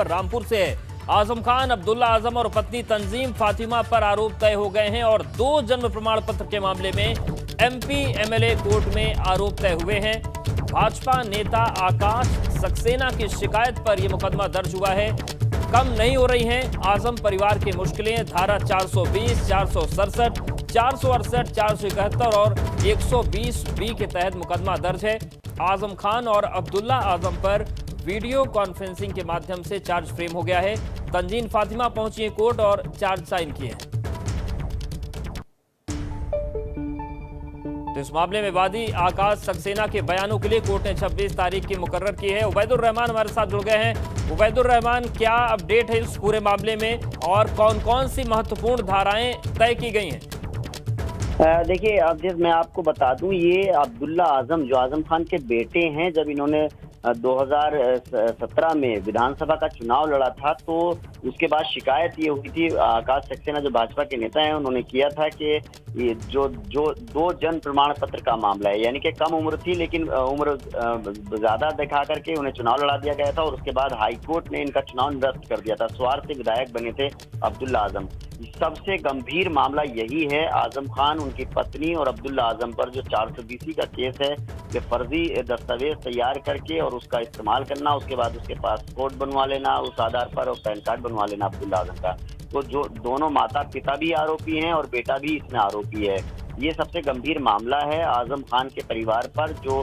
खबर रामपुर से है। आजम खान, अब्दुल्ला आजम और पत्नी तंजीम फातिमा पर आरोप तय हो गए हैं और 2 जन्म प्रमाण पत्र के मामले में एमपी एमएलए कोर्ट में आरोप तय हुए हैं। भाजपा नेता आकाश सक्सेना की शिकायत पर यह मुकदमा दर्ज हुआ है। कम नहीं हो रही हैं आजम परिवार की मुश्किलें। धारा 420, 467, 468, 471 और 120B के तहत मुकदमा दर्ज है। आजम खान और अब्दुल्ला आजम पर वीडियो कॉन्फ्रेंसिंग के माध्यम से चार्ज फ्रेम हो गया है। तंजीम फातिमा पहुंची है कोर्ट और चार्ज साइन किए हैं। तो इस मामले में वादी आकाश सक्सेना के बयानों के लिए कोर्ट ने 26 तारीख की मुकर्रर की है। उबैदुर रहमान हमारे साथ जुड़ गए हैं। उबैदुर रहमान, क्या अपडेट है इस पूरे मामले में और कौन कौन सी महत्वपूर्ण धाराएं तय की गई हैं? देखिए, अब मैं आपको बता दूं, ये अब्दुल्ला आजम जो आजम खान के बेटे हैं, जब इन्होंने 2017 में विधानसभा का चुनाव लड़ा था तो उसके बाद शिकायत ये हुई थी। आकाश सक्सेना जो भाजपा के नेता हैं, उन्होंने किया था कि ये जो 2 जन्म प्रमाण पत्र का मामला है, यानी कि कम उम्र थी लेकिन उम्र ज्यादा दिखा करके उन्हें चुनाव लड़ा दिया गया था और उसके बाद हाईकोर्ट ने इनका चुनाव निरस्त कर दिया था। स्वार से विधायक बने थे अब्दुल्ला आजम। सबसे गंभीर मामला यही है। आजम खान, उनकी पत्नी और अब्दुल्ला आजम पर जो 420 का केस है, कि फर्जी दस्तावेज तैयार करके और उसका इस्तेमाल करना, उसके बाद उसके पासपोर्ट बनवा लेना उस आधार पर और पैन कार्ड बनवा लेना अब्दुल्ला आजम का। तो जो दोनों माता पिता भी आरोपी हैं और बेटा भी इसमें आरोपी है। ये सबसे गंभीर मामला है आजम खान के परिवार पर, जो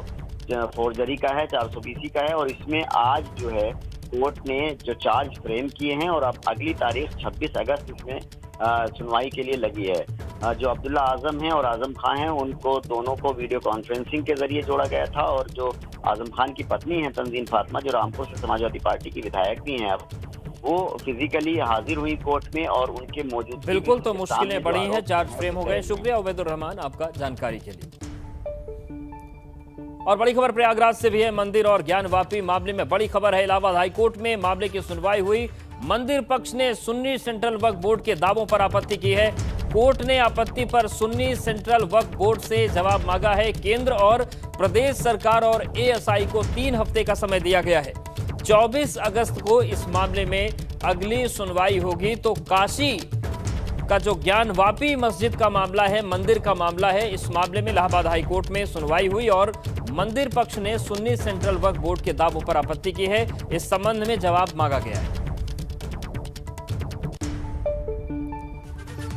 फोर्जरी का है, 420 का है। और इसमें आज जो है कोर्ट ने जो चार्ज फ्रेम किए हैं और अब अगली तारीख 26 अगस्त इसमें सुनवाई के लिए लगी है। जो अब्दुल्ला आजम हैं और आजम खान हैं, उनको दोनों को वीडियो कॉन्फ्रेंसिंग के जरिए जोड़ा गया था और जो आजम खान की पत्नी हैं तंजीम फातिमा, जो रामपुर से समाजवादी पार्टी की विधायक भी हैं, अब वो फिजिकली हाजिर हुई कोर्ट में और उनके मौजूद। बिल्कुल, तो मुश्किलें बढ़ी हैं, चार्ज फ्रेम हो गए। शुक्रिया उबैदुर रहमान आपका जानकारी के लिए। और बड़ी खबर प्रयागराज से भी है। मंदिर और ज्ञानवापी मामले में बड़ी खबर है। इलाहाबाद हाईकोर्ट में मामले की सुनवाई हुई। मंदिर पक्ष ने सुन्नी सेंट्रल वक्फ बोर्ड के दावों पर आपत्ति की है। कोर्ट ने आपत्ति पर सुन्नी सेंट्रल वक्फ बोर्ड से जवाब मांगा है। केंद्र और प्रदेश सरकार और एएसआई को 3 हफ्ते का समय दिया गया है। 24 अगस्त को इस मामले में अगली सुनवाई होगी। तो काशी का जो ज्ञानवापी मस्जिद का मामला है, मंदिर का मामला है, इस मामले में इलाहाबाद हाईकोर्ट में सुनवाई हुई और मंदिर पक्ष ने सुन्नी सेंट्रल वक्फ बोर्ड के दावों पर आपत्ति की है। इस संबंध में जवाब मांगा गया है।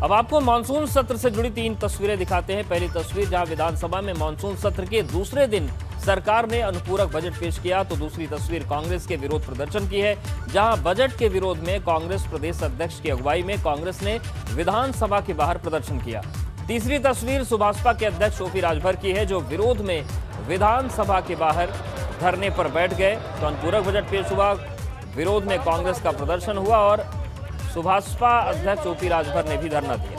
अब आपको मानसून सत्र से जुड़ी 3 तस्वीरें दिखाते हैं। पहली तस्वीर, जहां विधानसभा में मानसून सत्र के दूसरे दिन सरकार ने अनुपूरक बजट पेश किया, तो दूसरी तस्वीर कांग्रेस के विरोध प्रदर्शन की है, जहां बजट के विरोध में कांग्रेस प्रदेश अध्यक्ष की अगुवाई में कांग्रेस ने विधानसभा के बाहर प्रदर्शन किया। तीसरी तस्वीर सुभाषपा के अध्यक्ष ओपी राजभर की है, जो विरोध में विधानसभा के बाहर धरने पर बैठ गए। तो अनुपूरक बजट पेश हुआ, विरोध में कांग्रेस का प्रदर्शन हुआ और सुभाषपा अध्यक्ष ओपी राजभर ने भी धरना दिया।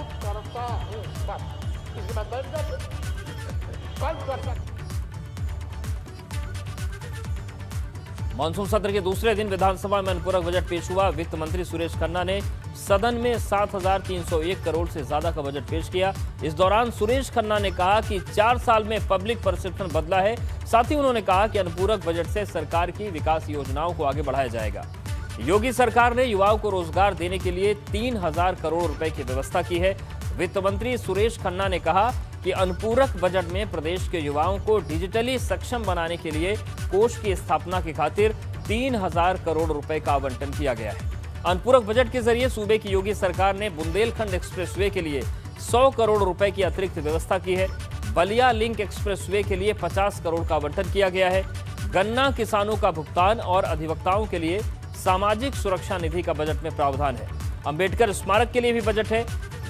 मानसून सत्र के दूसरे दिन विधानसभा में अनुपूरक बजट पेश हुआ। वित्त मंत्री सुरेश खन्ना ने सदन में 7,301 करोड़ से ज्यादा का बजट पेश किया। इस दौरान सुरेश खन्ना ने कहा कि 4 साल में पब्लिक परसेप्शन बदला है। साथ ही उन्होंने कहा कि अनुपूरक बजट से सरकार की विकास योजनाओं को आगे बढ़ाया जाएगा। योगी सरकार ने युवाओं को रोजगार देने के लिए 3,000 करोड़ रुपए की व्यवस्था की है। वित्त मंत्री सुरेश खन्ना ने कहा कि अनुपूरक बजट में प्रदेश के युवाओं को डिजिटली सक्षम बनाने के लिए कोष की स्थापना की खातिर 3,000 करोड़ रुपए का आवंटन किया गया है। अनुपूरक बजट के जरिए सूबे की योगी सरकार ने बुंदेलखंड एक्सप्रेसवे के लिए 100 करोड़ रुपए की अतिरिक्त व्यवस्था की है। बलिया लिंक एक्सप्रेसवे के लिए 50 करोड़ का आवंटन किया गया है। गन्ना किसानों का भुगतान और अधिवक्ताओं के लिए सामाजिक सुरक्षा निधि का बजट में प्रावधान है। अंबेडकर स्मारक के लिए भी बजट है।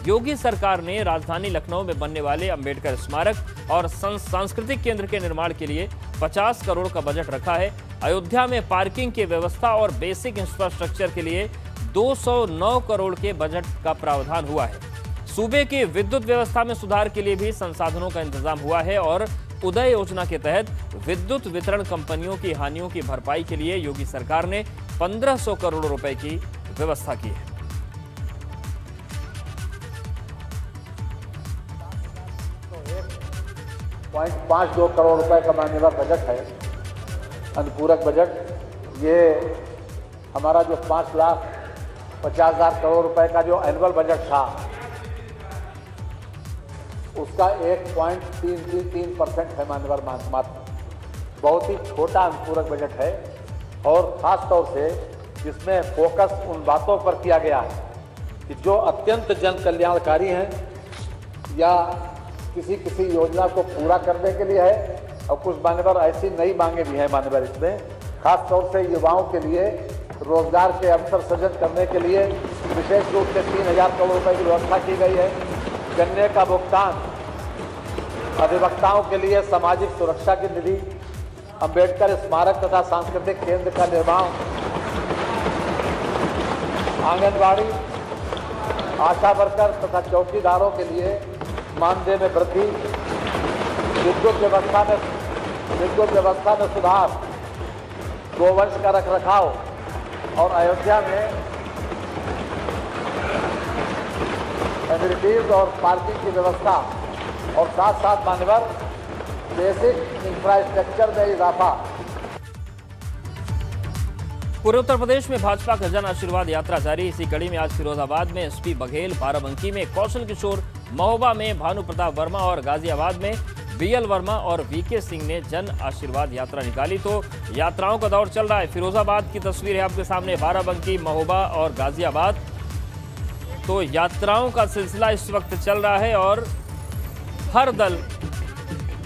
योगी सरकार ने राजधानी लखनऊ में बनने वाले अंबेडकर स्मारक और सांस्कृतिक केंद्र के निर्माण के लिए 50 करोड़ का बजट रखा है। अयोध्या में पार्किंग की व्यवस्था और बेसिक इंफ्रास्ट्रक्चर के लिए 209 करोड़ के बजट का प्रावधान हुआ है। सूबे की विद्युत व्यवस्था में सुधार के लिए भी संसाधनों का इंतजाम हुआ है और उदय योजना के तहत विद्युत वितरण कंपनियों की हानियों की भरपाई के लिए योगी सरकार ने 1500 करोड़ रुपए की व्यवस्था की है। $1.52 करोड़ रुपए का माननीय बजट है अनुपूरक बजट। ये हमारा जो 5,50,000 करोड़ रुपए का जो एनुअल बजट था उसका 1.33% है मानवर मात्र, बहुत ही छोटा अनुपूरक बजट है। और खास तौर से इसमें फोकस उन बातों पर किया गया है कि जो अत्यंत जन कल्याणकारी हैं या किसी योजना को पूरा करने के लिए है, और कुछ मान्यवर ऐसी नई मांगे भी हैं मान्यवर इसमें, खास तौर से युवाओं के लिए रोजगार के अवसर सृजन करने के लिए विशेष रूप से 3,000 करोड़ रुपए की व्यवस्था की गई है। गन्ने का भुगतान, अधिवक्ताओं के लिए सामाजिक सुरक्षा की निधि, अंबेडकर स्मारक तथा सांस्कृतिक केंद्र का निर्माण, आंगनबाड़ी, आशा वर्कर तथा चौकीदारों के लिए मानदेय में वृद्धि, विद्युत व्यवस्था में सुधार, गोवंश का रखरखाव और अयोध्या में एमिनिटीज और पार्किंग की व्यवस्था, और साथ साथ मान्यवर बेसिक इंफ्रास्ट्रक्चर में इजाफा। पूरे उत्तर प्रदेश में भाजपा का जन आशीर्वाद यात्रा जारी। इसी कड़ी में आज फिरोजाबाद में एसपी बघेल, बाराबंकी में कौशल किशोर, महोबा में भानु प्रताप वर्मा और गाजियाबाद में बीएल वर्मा और वीके सिंह ने जन आशीर्वाद यात्रा निकाली। तो यात्राओं का दौर चल रहा है। फिरोजाबाद की तस्वीर है आपके सामने, बाराबंकी, महोबा और गाजियाबाद। तो यात्राओं का सिलसिला इस वक्त चल रहा है और हर दल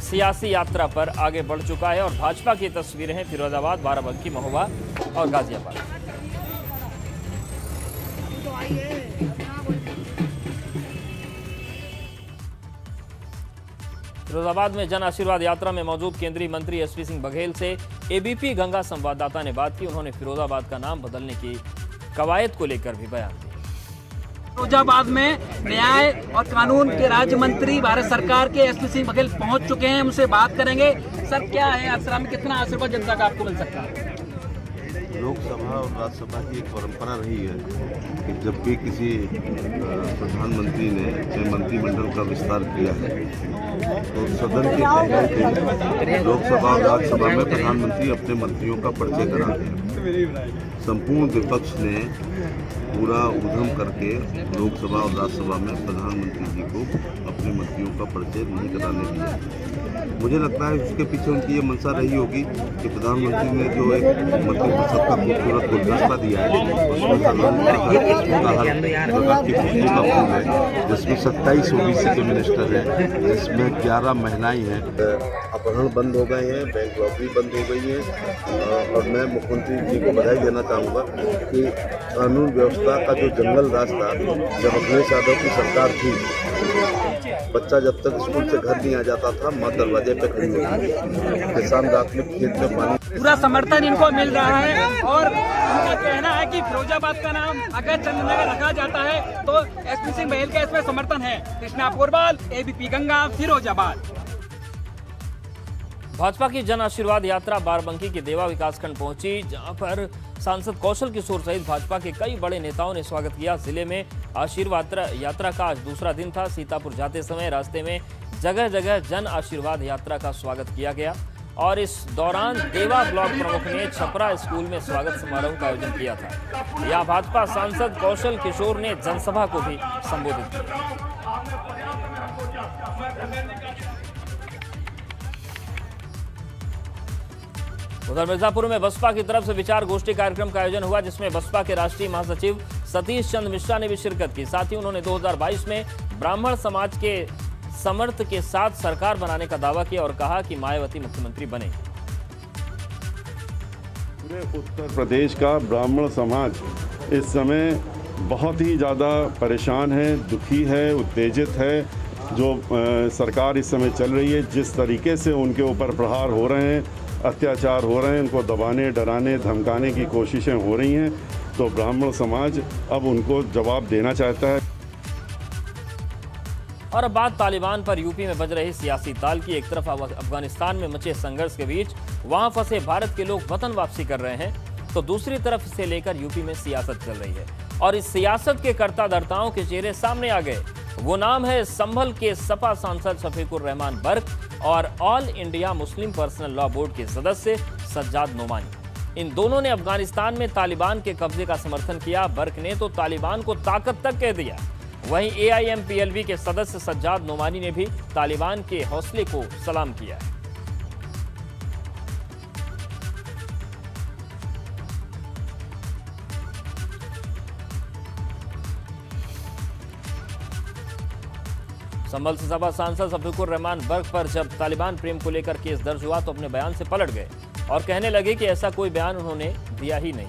सियासी यात्रा पर आगे बढ़ चुका है। और भाजपा की तस्वीरें हैं फिरोजाबाद, बाराबंकी, महोबा और गाजियाबाद। फिरोजाबाद में जन आशीर्वाद यात्रा में मौजूद केंद्रीय मंत्री एसपी सिंह बघेल से एबीपी गंगा संवाददाता ने बात की। उन्होंने फिरोजाबाद का नाम बदलने की कवायद को लेकर भी बयान दिया। फिरोजाबाद में न्याय और कानून के राज्य मंत्री भारत सरकार के एसपी सिंह बघेल पहुंच चुके हैं, उनसे बात करेंगे। सर, क्या है यात्रा में कितना आशीर्वाद जनता का आपको मिल सकता है? लोकसभा और राज्यसभा की एक परंपरा रही है कि जब भी किसी प्रधानमंत्री ने मंत्रिमंडल का विस्तार किया है तो सदन के पहले दिन लोकसभा और राज्यसभा में प्रधानमंत्री अपने मंत्रियों का परिचय कराते हैं। संपूर्ण विपक्ष ने पूरा उद्यम करके लोकसभा और राज्यसभा में प्रधानमंत्री जी को अपने मंत्रियों का परिचय नहीं कराने दिया। मुझे लगता है उसके पीछे उनकी ये मंशा रही होगी कि प्रधानमंत्री ने जो एक मंत्रिपरिषद का खूबसूरत गुलदस्ता दिया है जिसमें 27 ओबीसी के मिनिस्टर हैं, जिसमें 11 महिलाएं हैं। अपहरण बंद हो गए हैं, बैंक लॉटरी बंद हो गई है। और मैं मुख्यमंत्री जी को बधाई देना चाहूँगा कि कानून व्यवस्था का जो जंगल राज था, जब अखिलेश यादव की सरकार थी, बच्चा जब तक स्कूल से घर नहीं आ जाता था, माँ दरवाजे पे खड़ी होती थी, किसान रात में खेत में पानी। पूरा समर्थन इनको मिल रहा है और उनका कहना है कि फिरोजाबाद का नाम अगर चंद्रनगर रखा जाता है तो एसपी सिंह बघेल का इसमें समर्थन है। कृष्णा पोरबाल, एबीपी गंगा, फिरोजाबाद। भाजपा की जन आशीर्वाद यात्रा बाराबंकी के देवा विकासखंड पहुंची, जहां पर सांसद कौशल किशोर सहित भाजपा के कई बड़े नेताओं ने स्वागत किया। जिले में आशीर्वाद यात्रा का आज दूसरा दिन था। सीतापुर जाते समय रास्ते में जगह जगह जन आशीर्वाद यात्रा का स्वागत किया गया और इस दौरान देवा ब्लॉक प्रमुख ने छपरा स्कूल में स्वागत समारोह का आयोजन किया था। यहां भाजपा सांसद कौशल किशोर ने जनसभा को भी संबोधित किया। उधर मिर्जापुर में बसपा की तरफ से विचार गोष्ठी कार्यक्रम का आयोजन हुआ, जिसमें बसपा के राष्ट्रीय महासचिव सतीश चंद्र मिश्रा ने भी शिरकत की। साथ ही उन्होंने 2022 में ब्राह्मण समाज के समर्थ के साथ सरकार बनाने का दावा किया और कहा कि मायावती मुख्यमंत्री बने। पूरे उत्तर प्रदेश का ब्राह्मण समाज इस समय बहुत ही ज़्यादा परेशान है, दुखी है, उत्तेजित है। जो सरकार इस समय चल रही है, जिस तरीके से उनके ऊपर प्रहार हो रहे हैं, अत्याचार हो रहे हैं, उनको दबाने, डराने, धमकाने की कोशिशें हो रही हैं, तो ब्राह्मण समाज अब उनको जवाब देना चाहता है। और अब बात तालिबान पर यूपी में बज रही सियासी ताल की। एक तरफ अफगानिस्तान में मचे संघर्ष के बीच वहां फंसे भारत के लोग वतन वापसी कर रहे हैं, तो दूसरी तरफ इसे लेकर यूपी में सियासत चल रही है और इस सियासत के कर्ता धर्ताओं के चेहरे सामने आ गए। वो नाम है संभल के सपा सांसद शफीकुर रहमान बर्क और all India Muslim personal law board के सदस्य सज्जाद नोमानी। इन दोनों ने अफगानिस्तान में तालिबान के कब्जे का समर्थन किया। बर्क ने तो तालिबान को ताकत तक कह दिया। वहीं AIMPLV के सदस्य सज्जाद नोमानी ने भी तालिबान के हौसले को सलाम किया है। संभल से सपा सांसद शफीकुर रहमान बर्क पर जब तालिबान प्रेम को लेकर केस दर्ज हुआ तो अपने बयान से पलट गए और कहने लगे कि ऐसा कोई बयान उन्होंने दिया ही नहीं।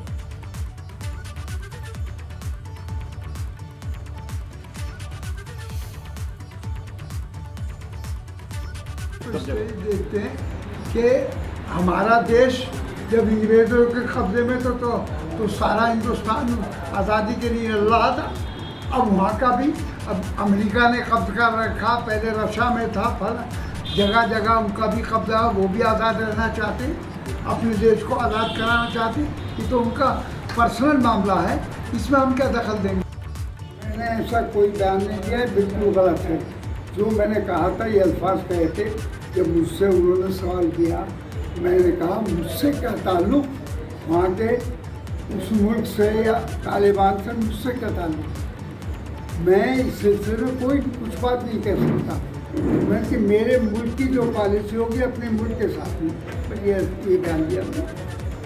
देखते हैं कि हमारा देश जब अंग्रेजों के कब्जे में तो सारा हिंदुस्तान आज़ादी के लिए लड़ रहा था। अब वहाँ का भी अब अमेरिका ने कब्जा कर रखा, पहले रशिया में था, फल जगह जगह उनका भी कब्जा, वो भी आज़ाद रहना चाहते, अपने देश को आज़ाद कराना चाहते। ये तो उनका पर्सनल मामला है, इसमें हम क्या दखल देंगे। मैंने ऐसा कोई बयान नहीं दिया है, बिल्कुल गलत है। जो मैंने कहा था ये अल्फाज कहे थे जब मुझसे उन्होंने सवाल किया। मैंने कहा मुझसे क्या ताल्लुक़ वहाँ के उस मुल्क से या तालिबान से, मुझसे क्या ताल्लुक़। मैं इस सिलसिले में कोई कुछ बात नहीं कह सकता। मैं कि मेरे मुल्क की जो पॉलिसी होगी अपने मुल्क के साथ में ये बयान दिया था।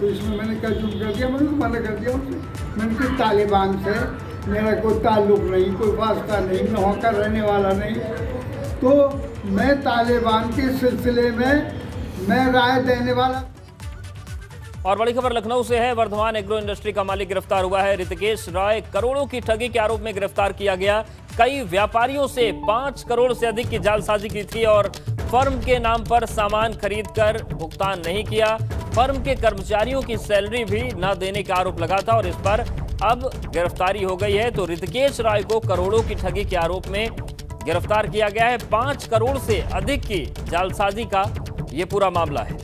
तो इसमें मैंने क्या जुर्म कर दिया, मैंने तो मना कर दिया उससे। मैंने कि तालिबान से मेरा कोई ताल्लुक़ नहीं, कोई वास्ता नहीं, मैं वहाँ का रहने वाला नहीं। तो मैं तालिबान के सिलसिले में मैं राय देने वाला। और बड़ी खबर लखनऊ से है। वर्धमान एग्रो इंडस्ट्री का मालिक गिरफ्तार हुआ है। ऋतिकेश रॉय करोड़ों की ठगी के आरोप में गिरफ्तार किया गया। कई व्यापारियों से 5 करोड़ से अधिक की जालसाजी की थी और फर्म के नाम पर सामान खरीदकर भुगतान नहीं किया। फर्म के कर्मचारियों की सैलरी भी न देने का आरोप लगा था और इस पर अब गिरफ्तारी हो गई है। तो ऋतिकेश रॉय को करोड़ों की ठगी के आरोप में गिरफ्तार किया गया है। 5 करोड़ से अधिक की जालसाजी का ये पूरा मामला है।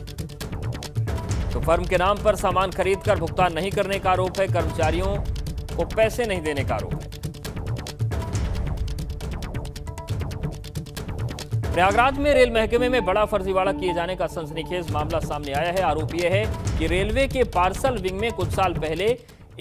तो फर्म के नाम पर सामान खरीदकर भुगतान नहीं करने का आरोप है। कर्मचारियों को पैसे नहीं देने का आरोप है। प्रयागराज में रेल महकमे में बड़ा फर्जीवाड़ा किए जाने का सनसनीखेज मामला सामने आया है। आरोप यह है कि रेलवे के पार्सल विंग में कुछ साल पहले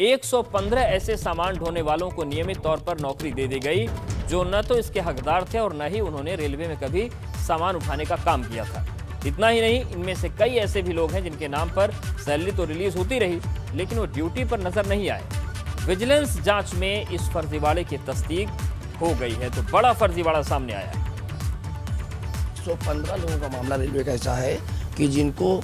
115 ऐसे सामान ढोने वालों को नियमित तौर पर नौकरी दे दी गई जो न तो इसके हकदार थे और न ही उन्होंने रेलवे में कभी सामान उठाने का काम किया था। इतना ही नहीं, इनमें से कई ऐसे भी लोग हैं जिनके नाम पर सैलरी तो रिलीज होती रही लेकिन वो ड्यूटी पर नजर नहीं आए। विजिलेंस जांच में इस फर्जीवाड़े की तस्दीक हो गई है। तो बड़ा फर्जीवाड़ा सामने आया है। 115 लोगों का मामला रेलवे का ऐसा है कि जिनको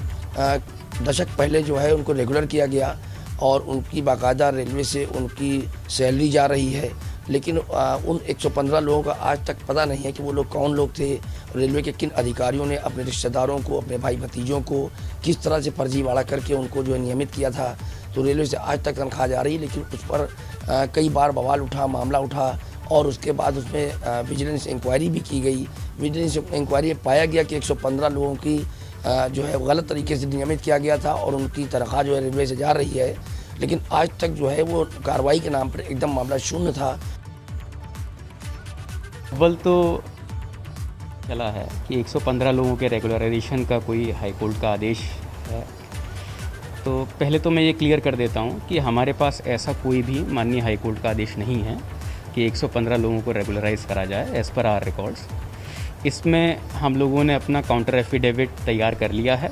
दशक पहले जो है उनको रेगुलर किया गया और उनकी बाकायदा रेलवे से उनकी सैलरी जा रही है, लेकिन उन 115 लोगों का आज तक पता नहीं है कि वो लोग कौन लोग थे। रेलवे के किन अधिकारियों ने अपने रिश्तेदारों को, अपने भाई भतीजों को किस तरह से फर्जीवाड़ा करके उनको जो है नियमित किया था। तो रेलवे से आज तक तनख्वाह जा रही, लेकिन उस पर कई बार बवाल उठा, मामला उठा और उसके बाद उसमें विजिलेंस इंक्वायरी भी की गई। विजिलेंस इंक्वायरी में पाया गया कि 115 लोगों की जो है गलत तरीके से नियमित किया गया था और उनकी तनख्वाह जो है रेलवे से जा रही है, लेकिन आज तक जो है वो कार्रवाई के नाम पर एकदम मामला शून्य था। अव्वल तो चला है कि 115 लोगों के रेगुलराइजेशन का कोई हाई कोर्ट का आदेश है। तो पहले तो मैं ये क्लियर कर देता हूँ कि हमारे पास ऐसा कोई भी माननीय हाई कोर्ट का आदेश नहीं है कि 115 लोगों को रेगुलराइज करा जाए एज़ पर आवर रिकॉर्ड्स। इसमें हम लोगों ने अपना काउंटर एफिडेविट तैयार कर लिया है।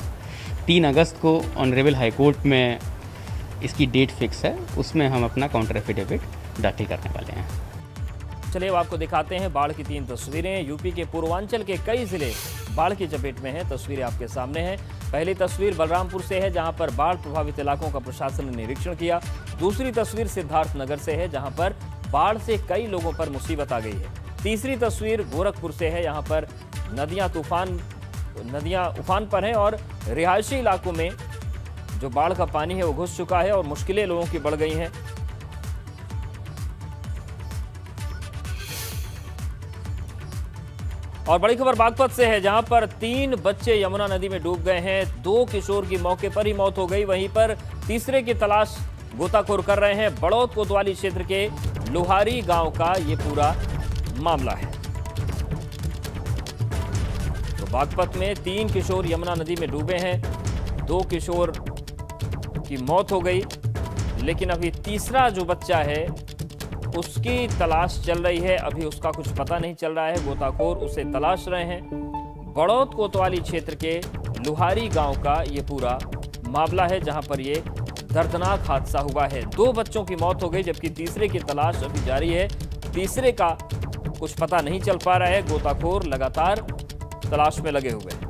3 अगस्त को ऑनरेबल हाई कोर्ट में इसकी डेट फिक्स है, उसमें हम अपना काउंटर एफिडेविट दाखिल करने वाले हैं। चलिए अब आपको दिखाते हैं बाढ़ की 3 तस्वीरें। यूपी के पूर्वांचल के कई जिले बाढ़ की चपेट में हैं। तस्वीरें आपके सामने हैं। पहली तस्वीर बलरामपुर से है जहां पर बाढ़ प्रभावित इलाकों का प्रशासन ने निरीक्षण किया। दूसरी तस्वीर सिद्धार्थनगर से है जहां पर बाढ़ से कई लोगों पर मुसीबत आ गई है। तीसरी तस्वीर गोरखपुर से है, यहाँ पर नदियां उफान पर हैं और रिहायशी इलाकों में जो बाढ़ का पानी है वो घुस चुका है और मुश्किलें लोगों की बढ़ गई हैं। और बड़ी खबर बागपत से है जहां पर 3 बच्चे यमुना नदी में डूब गए हैं। 2 किशोर की मौके पर ही मौत हो गई, वहीं पर तीसरे की तलाश गोताखोर कर रहे हैं। बड़ौद कोतवाली क्षेत्र के लोहारी गांव का ये पूरा मामला है। तो बागपत में 3 किशोर यमुना नदी में डूबे हैं। 2 किशोर की मौत हो गई, लेकिन अभी तीसरा जो बच्चा है उसकी तलाश चल रही है। अभी उसका कुछ पता नहीं चल रहा है, गोताखोर उसे तलाश रहे हैं। बड़ौद कोतवाली क्षेत्र के लुहारी गांव का ये पूरा मामला है, जहां पर ये दर्दनाक हादसा हुआ है। 2 बच्चों की मौत हो गई, जबकि तीसरे की तलाश अभी जारी है। तीसरे का कुछ पता नहीं चल पा रहा है। गोताखोर लगातार तलाश में लगे हुए हैं।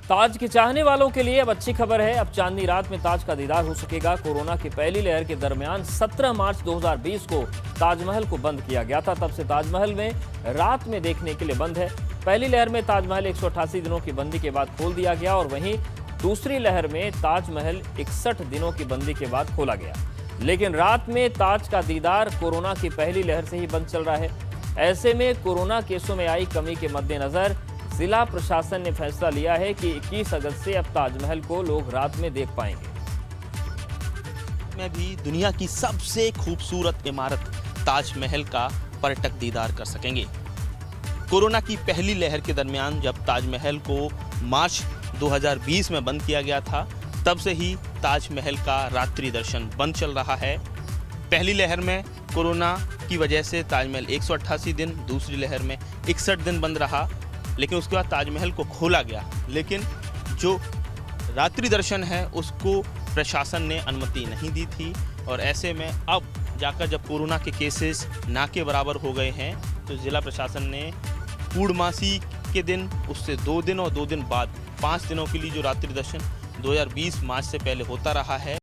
ताज के चाहने वालों के लिए अब अच्छी खबर है। अब चांदनी रात में ताज का दीदार हो सकेगा। कोरोना की पहली लहर के दरमियान 17 मार्च 2020 को ताजमहल को बंद किया गया था। तब से ताजमहल में रात में देखने के लिए बंद है। पहली लहर में ताजमहल 188 दिनों की बंदी के बाद खोल दिया गया और वहीं दूसरी लहर में ताजमहल 61 दिनों की बंदी के बाद खोला गया। लेकिन रात में ताज का दीदार कोरोना की पहली लहर से ही बंद चल रहा है। ऐसे में कोरोना केसों में आई कमी के मद्देनजर जिला प्रशासन ने फैसला लिया है कि 21 अगस्त से अब ताजमहल को लोग रात में देख पाएंगे। में भी दुनिया की सबसे खूबसूरत इमारत ताजमहल का पर्यटक दीदार कर सकेंगे। कोरोना की पहली लहर के दरमियान जब ताजमहल को मार्च 2020 में बंद किया गया था, तब से ही ताजमहल का रात्रि दर्शन बंद चल रहा है। पहली लहर में कोरोना की वजह से ताजमहल 188 दिन, दूसरी लहर में 61 दिन बंद रहा, लेकिन उसके बाद ताजमहल को खोला गया। लेकिन जो रात्रि दर्शन है उसको प्रशासन ने अनुमति नहीं दी थी और ऐसे में अब जाकर जब कोरोना के केसेस ना के बराबर हो गए हैं तो जिला प्रशासन ने पूर्णमासी के दिन, उससे 2 दिन और 2 दिन बाद 5 दिनों के लिए जो रात्रि दर्शन 2020 मार्च से पहले होता रहा है